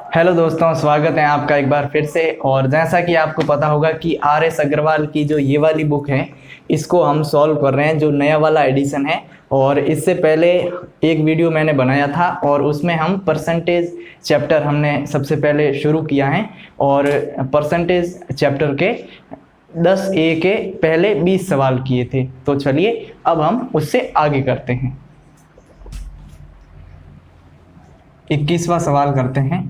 Hello दोस्तों, स्वागत है आपका एक बार फिर से। और जैसा कि आपको पता होगा कि आर एस अग्रवाल की जो ये वाली बुक है, इसको हम सॉल्व कर रहे हैं, जो नया वाला एडिशन है। और इससे पहले एक वीडियो मैंने बनाया था और उसमें हम परसेंटेज चैप्टर हमने सबसे पहले शुरू किया है। और परसेंटेज चैप्टर के 10A के पहले 20 सवाल किए थे। तो चलिए अब हम उससे आगे करते हैं। 21वां सवाल करते हैं।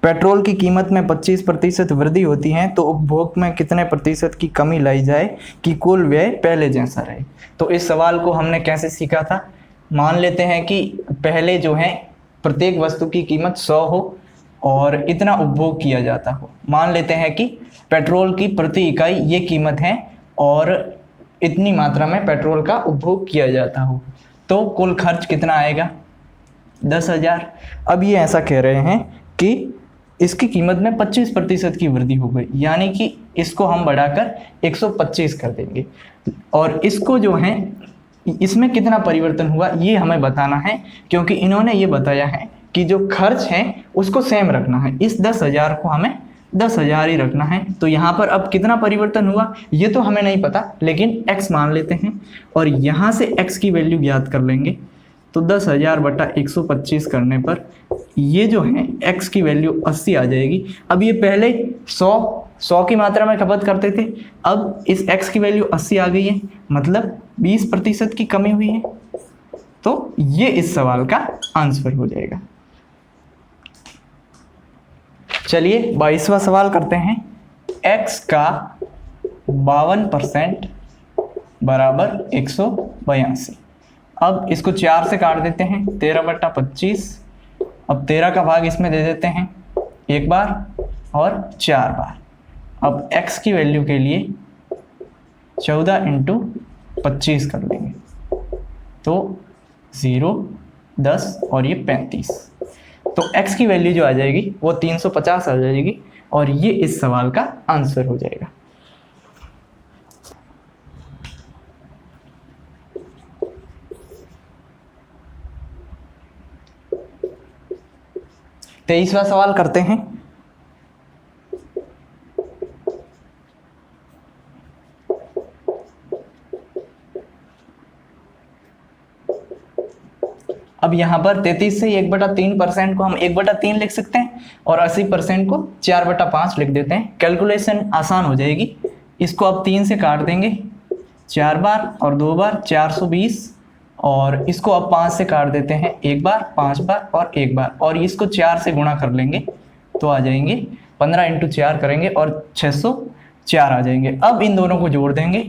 पेट्रोल की कीमत में 25% वृद्धि होती है तो उपभोग में कितने प्रतिशत की कमी लाई जाए कि कुल व्यय पहले जैसा रहे। तो इस सवाल को हमने कैसे सीखा था। मान लेते हैं कि पहले जो है प्रत्येक वस्तु की कीमत 100 हो और इतना उपभोग किया जाता हो। मान लेते हैं कि पेट्रोल की प्रति इकाई ये कीमत है और इतनी मात्रा में पेट्रोल का उपभोग किया जाता हो, तो कुल खर्च कितना आएगा? 10,000। अब ये ऐसा कह रहे हैं कि इसकी कीमत में 25% की वृद्धि हो गई, यानी कि इसको हम बढ़ाकर 125 कर देंगे। और इसको जो है इसमें कितना परिवर्तन हुआ ये हमें बताना है, क्योंकि इन्होंने ये बताया है कि जो खर्च है उसको सेम रखना है। इस 10,000 को हमें 10,000 ही रखना है। तो यहाँ पर अब कितना परिवर्तन हुआ ये तो हमें नहीं पता, लेकिन x मान लेते हैं और यहाँ से x की वैल्यू ज्ञात कर लेंगे। तो 10,000 बटा 125 करने पर ये जो है x की वैल्यू 80 आ जाएगी। अब ये पहले 100 की मात्रा में खपत करते थे, अब इस x की वैल्यू 80 आ गई है, मतलब 20% की कमी हुई है। तो ये इस सवाल का आंसर हो जाएगा। चलिए 22वां सवाल करते हैं। x का 52% बराबर 182। अब इसको 4 से काट देते हैं, 13 बटा 25। अब 13 का भाग इसमें दे देते हैं एक बार और 4 बार। अब x की वैल्यू के लिए 14 इंटू 25 कर देंगे, तो 0, 10 और ये 35। तो x की वैल्यू जो आ जाएगी वो 350 आ जाएगी और ये इस सवाल का आंसर हो जाएगा। तेईसवां सवाल करते हैं। अब यहाँ पर 33 से 1/3% को हम 1/3 लिख सकते हैं और 80% को 4/5 लिख देते हैं। कैलकुलेशन आसान हो जाएगी। इसको अब 3 से काट देंगे 4 बार और 2 बार, 420। और इसको अब 5 से काट देते हैं एक बार, 5 बार और एक बार, और इसको 4 से गुणा कर लेंगे तो आ जाएंगे 15 इंटू 4 करेंगे और 604 आ जाएंगे। अब इन दोनों को जोड़ देंगे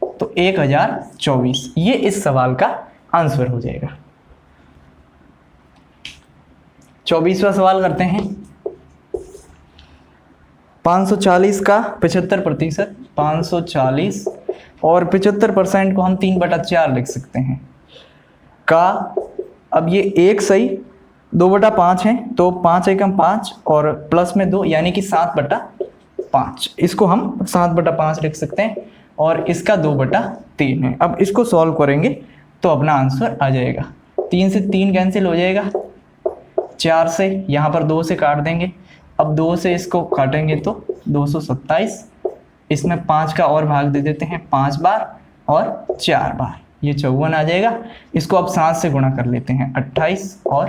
तो 1024। ये इस सवाल का आंसर हो जाएगा। 24वां सवाल करते हैं। 540 का 75%, 540 और 75% को हम 3/4 लिख सकते हैं का। अब ये एक सही 2/5 है, तो 5 एकम 5 और प्लस में 2 यानी कि 7/5। इसको हम 7/5 लिख सकते हैं और इसका 2/3 है। अब इसको सॉल्व करेंगे तो अपना आंसर आ जाएगा। 3 से 3 कैंसिल हो जाएगा, 4 से यहाँ पर 2 से काट देंगे। अब 2 से इसको काटेंगे तो 227। इसमें 5 का और भाग दे देते हैं 5 बार और 4 बार, ये 54 आ जाएगा। इसको अब 7 से गुणा कर लेते हैं 28 और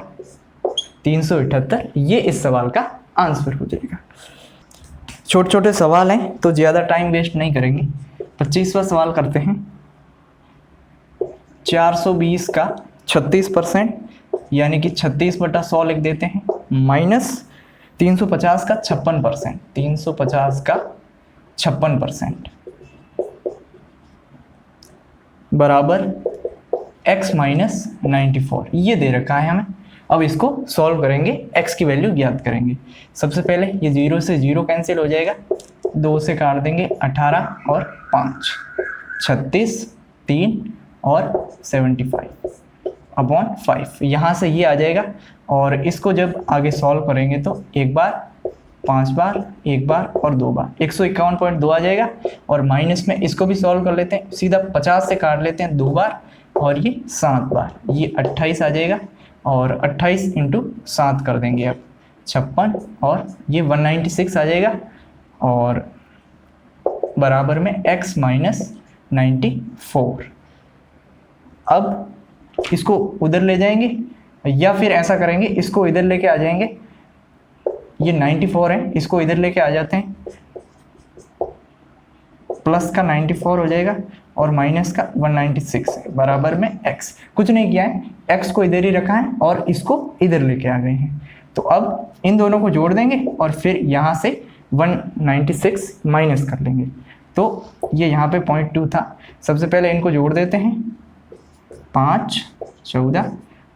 378। ये इस सवाल का आंसर हो जाएगा। छोटे छोटे सवाल हैं तो ज़्यादा टाइम वेस्ट नहीं करेंगे। 25वां सवाल करते हैं। 420 का 36% यानी कि 36/100 लिख देते हैं, माइनस 350 का 56%, 350 का 56% बराबर x माइनस 94। ये दे रखा है हमें। अब इसको सॉल्व करेंगे, x की वैल्यू ज्ञात करेंगे। सबसे पहले ये 0 से 0 कैंसिल हो जाएगा, 2 से काट देंगे 18 और 5, 36, 3 और 75 अपॉन 5। यहाँ से ये आ जाएगा और इसको जब आगे सॉल्व करेंगे तो एक बार, 5 बार, एक बार और 2 बार, 151.2 आ जाएगा। और माइनस में इसको भी सॉल्व कर लेते हैं, सीधा 50 से काट लेते हैं 2 बार और ये 7 बार, ये 28 आ जाएगा। और 28 इंटू 7 कर देंगे अब 56 और ये 196 आ जाएगा और बराबर में x माइनस 94। अब इसको उधर ले जाएंगे या फिर ऐसा करेंगे, इसको इधर लेके आ जाएंगे, ये 94 है, इसको इधर लेके आ जाते हैं, प्लस का 94 हो जाएगा और माइनस का 196 है बराबर में x। कुछ नहीं किया है, x को इधर ही रखा है और इसको इधर लेके आ गए हैं। तो अब इन दोनों को जोड़ देंगे और फिर यहाँ से 196 माइनस कर लेंगे। तो ये यहाँ पे 0.2 था। सबसे पहले इनको जोड़ देते हैं, 5 14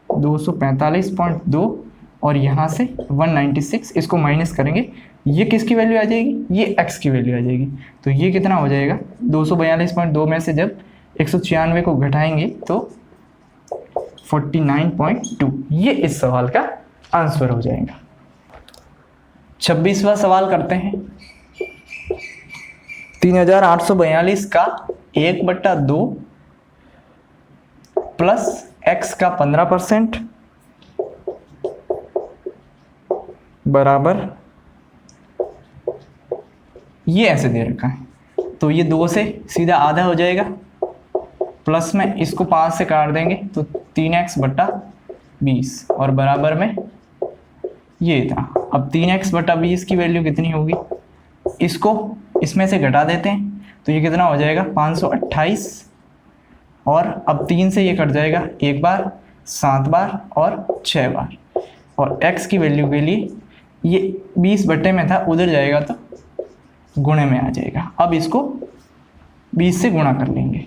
245.2 और यहाँ से 196, इसको माइनस करेंगे, ये किसकी वैल्यू आ जाएगी, ये x की वैल्यू आ जाएगी। तो ये कितना हो जाएगा, 242.2 में से जब 196 को घटाएंगे तो 49.2, ये इस सवाल का आंसर हो जाएगा। 26वां सवाल करते हैं। 3842 का 1/2 प्लस x का 15% बराबर, ये ऐसे दे रखा है तो ये 2 से सीधा आधा हो जाएगा, प्लस में इसको 5 से काट देंगे तो 3x/20 और बराबर में ये था। अब 3x/20 की वैल्यू कितनी होगी, इसको इसमें से घटा देते हैं तो ये कितना हो जाएगा 528 और अब 3 से ये कट जाएगा 1 बार, 7 बार और 6 बार और x की वैल्यू के लिए ये 20 बट्टे में था, उधर जाएगा तो गुणे में आ जाएगा। अब इसको 20 से गुणा कर लेंगे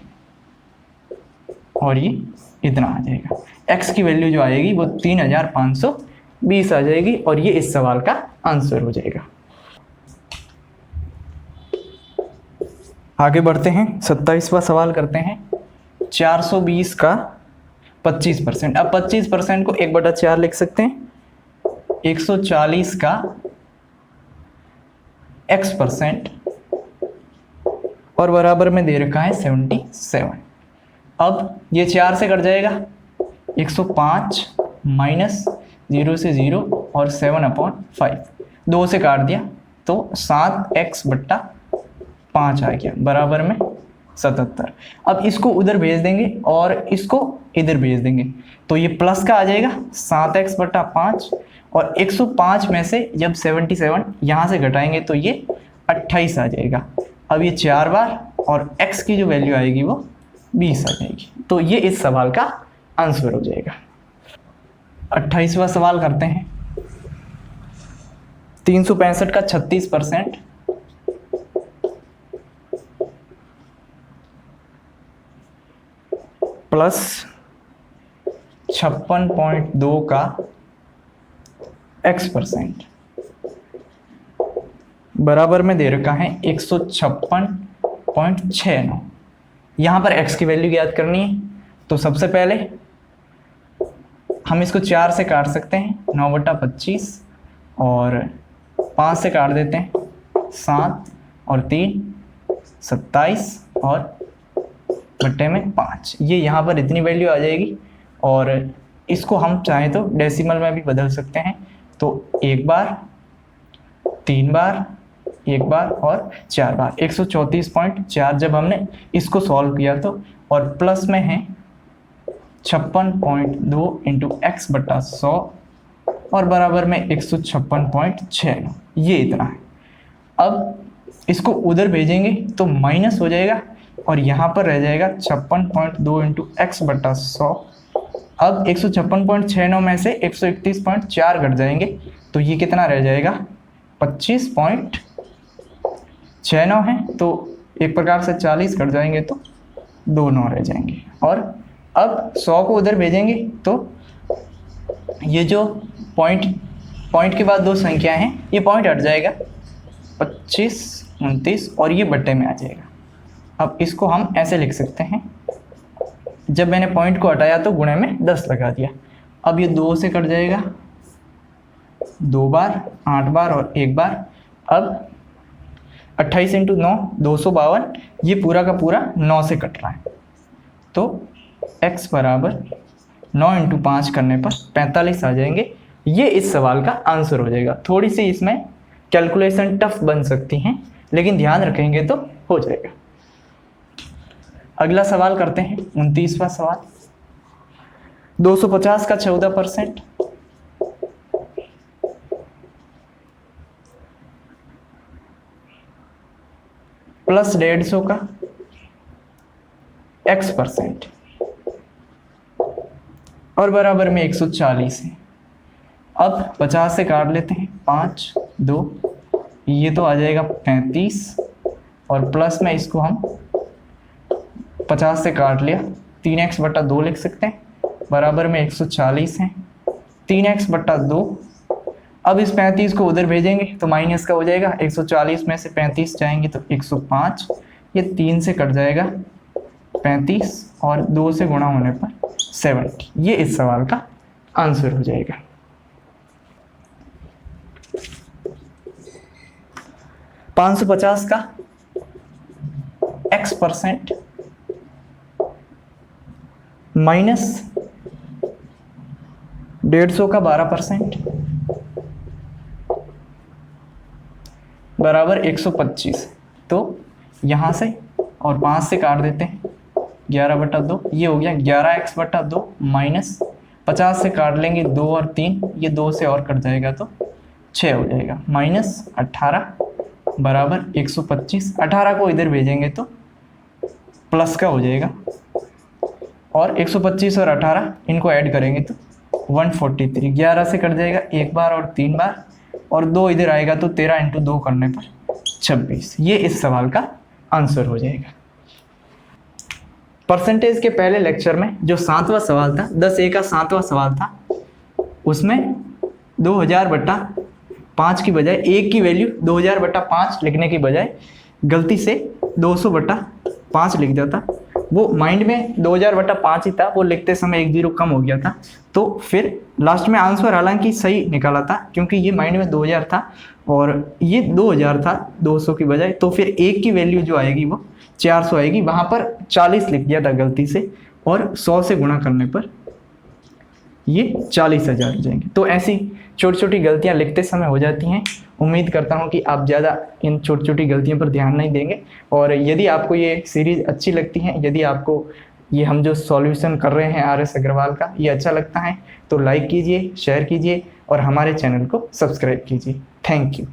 और ये इतना आ जाएगा। x की वैल्यू जो आएगी वो 3520 आ जाएगी और ये इस सवाल का आंसर हो जाएगा। आगे बढ़ते हैं, 27वां सवाल करते हैं। 420 का 25%, अब 25% को 1/4 लिख सकते हैं। 140 का x% और बराबर में दे रखा है 77। अब ये 4 से कट जाएगा, 105 माइनस 0 से 0 और 7/5, 2 से काट दिया तो 7x/5 आ गया बराबर में 77। अब इसको उधर भेज देंगे और इसको इधर भेज देंगे तो ये प्लस का आ जाएगा 7x/5 और 105 में से जब 77 यहाँ से घटाएंगे तो ये 28 आ जाएगा। अब ये 4 बार और x की जो वैल्यू आएगी वो 20 आ जाएगी। तो ये इस सवाल का आंसर हो जाएगा। 28वां सवाल करते हैं। 365 का 36% प्लस 56.2 का x% बराबर में दे रखा है 156.69। यहाँ पर x की वैल्यू याद करनी है तो सबसे पहले हम इसको 4 से काट सकते हैं, 9/25 और 5 से काट देते हैं, 7 और 3 27 और बट्टे में 5। ये यहाँ पर इतनी वैल्यू आ जाएगी और इसको हम चाहें तो डेसिमल में भी बदल सकते हैं। तो 1 बार, 3 बार, 1 बार और 4 बार, 134.4 जब हमने इसको सॉल्व किया तो, और प्लस में है 56.2 इंटू x/100 और बराबर में 156.6, ये इतना है। अब इसको उधर भेजेंगे तो माइनस हो जाएगा और यहाँ पर रह जाएगा 56.2 इंटू x/100। अब 156.69 में से 131.4 घट जाएंगे तो ये कितना रह जाएगा 25.69 है, तो एक प्रकार से 40 घट जाएंगे तो 2 9 रह जाएंगे। और अब 100 को उधर भेजेंगे तो ये जो पॉइंट के बाद 2 संख्या हैं, ये पॉइंट हट जाएगा 25 29 और ये बट्टे में आ जाएगा। अब इसको हम ऐसे लिख सकते हैं, जब मैंने पॉइंट को हटाया तो गुणे में 10 लगा दिया। अब ये 2 से कट जाएगा, 2 बार, 8 बार और 1 बार। अब 28 इंटू 9 252, ये पूरा का पूरा 9 से कट रहा है तो x बराबर 9 इंटू 5 करने पर 45 आ जाएंगे। ये इस सवाल का आंसर हो जाएगा। थोड़ी सी इसमें कैलकुलेशन टफ बन सकती हैं, लेकिन ध्यान रखेंगे तो हो जाएगा। अगला सवाल करते हैं, 29वां सवाल। 250 का 14% प्लस 150 का x% और बराबर में 140 है। अब 50 से काट लेते हैं, 5 2, ये तो आ जाएगा 35 और प्लस में इसको हम 50 से काट लिया, 3x/2 लिख सकते हैं, बराबर में 140 है। 3x/2, अब इस 35 को उधर भेजेंगे तो माइनस का हो जाएगा, 140 में से 35 जाएंगे तो 105, ये 3 से कट जाएगा 35 और 2 से गुणा होने पर 70। ये इस सवाल का आंसर हो जाएगा। $550 का x% माइनस 150 का 12% बराबर 125। तो यहाँ से और 5 से काट देते हैं, 11/2, ये हो गया 11x/2 माइनस 50 से काट लेंगे 2 और 3, ये 2 से और कट जाएगा तो 6 हो जाएगा, माइनस 18 बराबर 125। 18 को इधर भेजेंगे तो प्लस का हो जाएगा और 125 और 18 इनको ऐड करेंगे तो 143। 11 से कट जाएगा एक बार और 3 बार और 2 इधर आएगा तो 13 इंटू 2 करने पर 26। ये इस सवाल का आंसर हो जाएगा। परसेंटेज के पहले लेक्चर में जो 7वां सवाल था, 10A का 7वां सवाल था, उसमें 2000/5 की बजाय A की वैल्यू 2000/5 लिखने की बजाय गलती से 200/5 लिख दिया था। वो माइंड में 2000/5 ही था, वो लिखते समय 1 0 कम हो गया था, तो फिर लास्ट में आंसर हालांकि सही निकाला था, क्योंकि ये माइंड में 2000 था और ये 2000 था 200 की बजाय, तो फिर एक की वैल्यू जो आएगी वो 400 आएगी। वहाँ पर 40 लिख दिया था गलती से और 100 से गुणा करने पर ये 40,000 हो जाएंगे। तो ऐसी छोटी छोटी गलतियाँ लिखते समय हो जाती हैं। उम्मीद करता हूँ कि आप ज़्यादा इन छोटी छोटी गलतियों पर ध्यान नहीं देंगे। और यदि आपको ये सीरीज़ अच्छी लगती है, यदि आपको ये हम जो सॉल्यूशन कर रहे हैं RS अग्रवाल का ये अच्छा लगता है, तो लाइक कीजिए, शेयर कीजिए और हमारे चैनल को सब्सक्राइब कीजिए। Thank you.